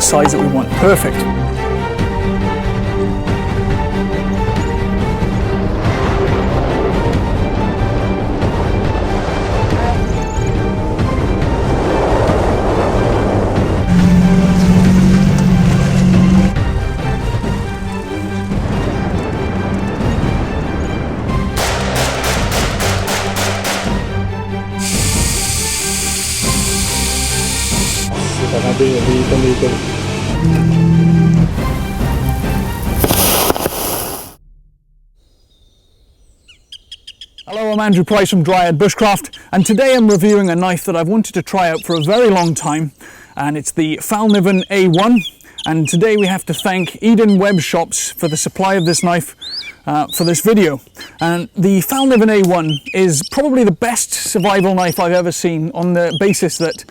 size that we want. Perfect. Hello, I'm Andrew Price from Dryad Bushcraft, and today I'm reviewing a knife that I've wanted to try out for a very long time, and it's the Fallkniven A1. And today we have to thank Eden Web Shops for the supply of this knife for this video. And the Fallkniven A1 is probably the best survival knife I've ever seen, on the basis that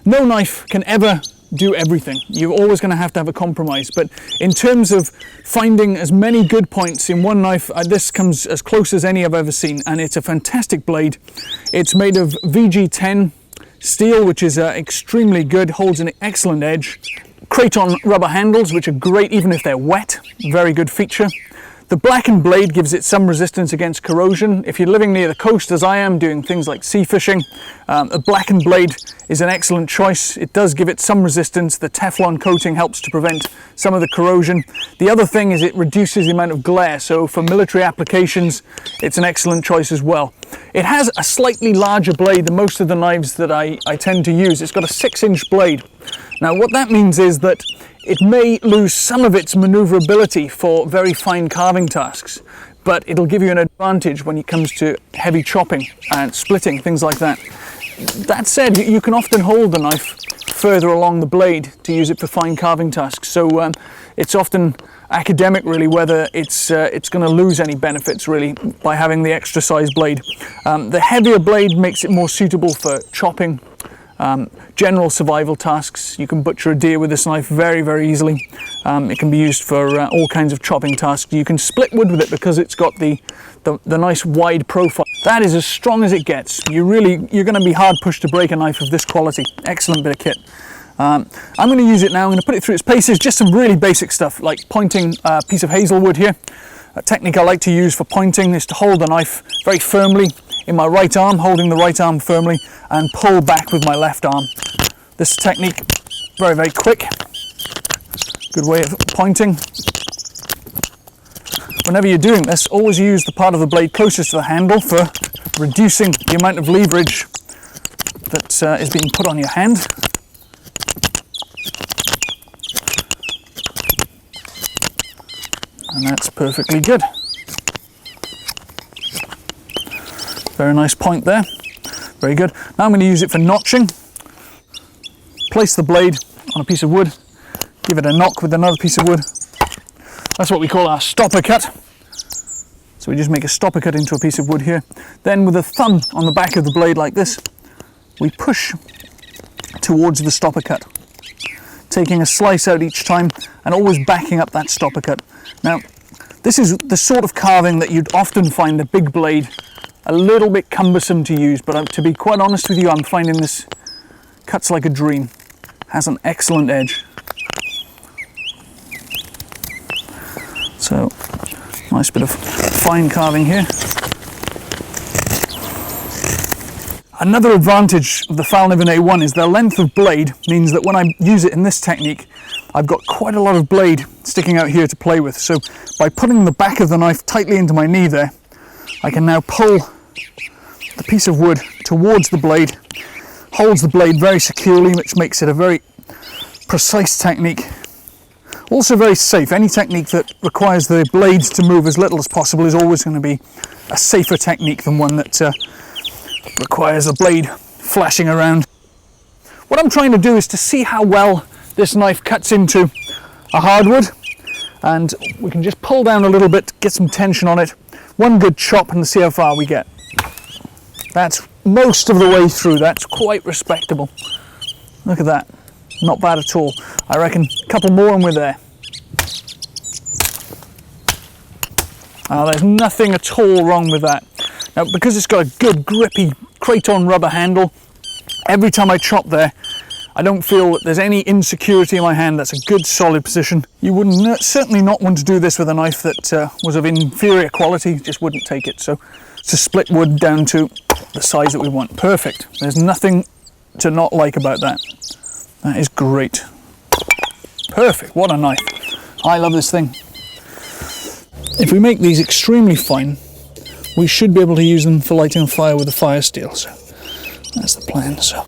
no knife can ever do everything. You're always going to have a compromise, but in terms of finding as many good points in one knife, this comes as close as any I've ever seen, and it's a fantastic blade. It's made of VG10 steel, which is extremely good, holds an excellent edge. Kraton rubber handles, which are great even if they're wet, very good feature. The blackened blade gives it some resistance against corrosion. If you're living near the coast, as I am, doing things like sea fishing, a blackened blade is an excellent choice. It does give it some resistance. The Teflon coating helps to prevent some of the corrosion. The other thing is it reduces the amount of glare, so for military applications, it's an excellent choice as well. It has a slightly larger blade than most of the knives that I tend to use. It's got a 6-inch blade. Now, what that means is that it may lose some of its maneuverability for very fine carving tasks, but it'll give you an advantage when it comes to heavy chopping and splitting, things like that. That said, you can often hold the knife further along the blade to use it for fine carving tasks, so it's often academic really whether it's going to lose any benefits really by having the extra size blade. The heavier blade makes it more suitable for chopping, general survival tasks. You can butcher a deer with this knife very, very easily. It can be used for all kinds of chopping tasks. You can split wood with it because it's got the nice wide profile. That is as strong as it gets. You're going to be hard pushed to break a knife of this quality. Excellent bit of kit. I'm going to use it now. I'm going to put it through its paces. Just some really basic stuff like pointing a piece of hazelwood here. A technique I like to use for pointing is to hold the knife very firmly in my right arm, holding the right arm firmly, and pull back with my left arm. This technique, very, very quick. Good way of pointing. Whenever you're doing this, always use the part of the blade closest to the handle for reducing the amount of leverage that is being put on your hand. And that's perfectly good. Very nice point there. Very good. Now I'm going to use it for notching. Place the blade on a piece of wood, give it a knock with another piece of wood. That's what we call our stopper cut. So we just make a stopper cut into a piece of wood here. Then with a thumb on the back of the blade like this, we push towards the stopper cut, taking a slice out each time and always backing up that stopper cut. Now, this is the sort of carving that you'd often find a big blade a little bit cumbersome to use, but to be quite honest with you, I'm finding this cuts like a dream. Has an excellent edge. So, nice bit of fine carving here. Another advantage of the Fallkniven A1 is the length of blade means that when I use it in this technique, I've got quite a lot of blade sticking out here to play with. So by putting the back of the knife tightly into my knee there, I can now pull the piece of wood towards the blade, holds the blade very securely, which makes it a very precise technique. Also very safe. Any technique that requires the blades to move as little as possible is always going to be a safer technique than one that requires a blade flashing around. What I'm trying to do is to see how well this knife cuts into a hardwood, and we can just pull down a little bit, get some tension on it, one good chop and see how far we get. That's most of the way through. That's quite respectable. Look at that. Not bad at all. I reckon a couple more and we're there. There's nothing at all wrong with that. Now, because it's got a good grippy Kraton rubber handle, every time I chop there, I don't feel that there's any insecurity in my hand. That's a good solid position. You would certainly not want to do this with a knife that was of inferior quality, just wouldn't take it. So it's a split wood down to the size that we want. Perfect. There's nothing to not like about that. That is great. Perfect, what a knife. I love this thing. If we make these extremely fine, we should be able to use them for lighting a fire with a fire steel. So that's the plan. So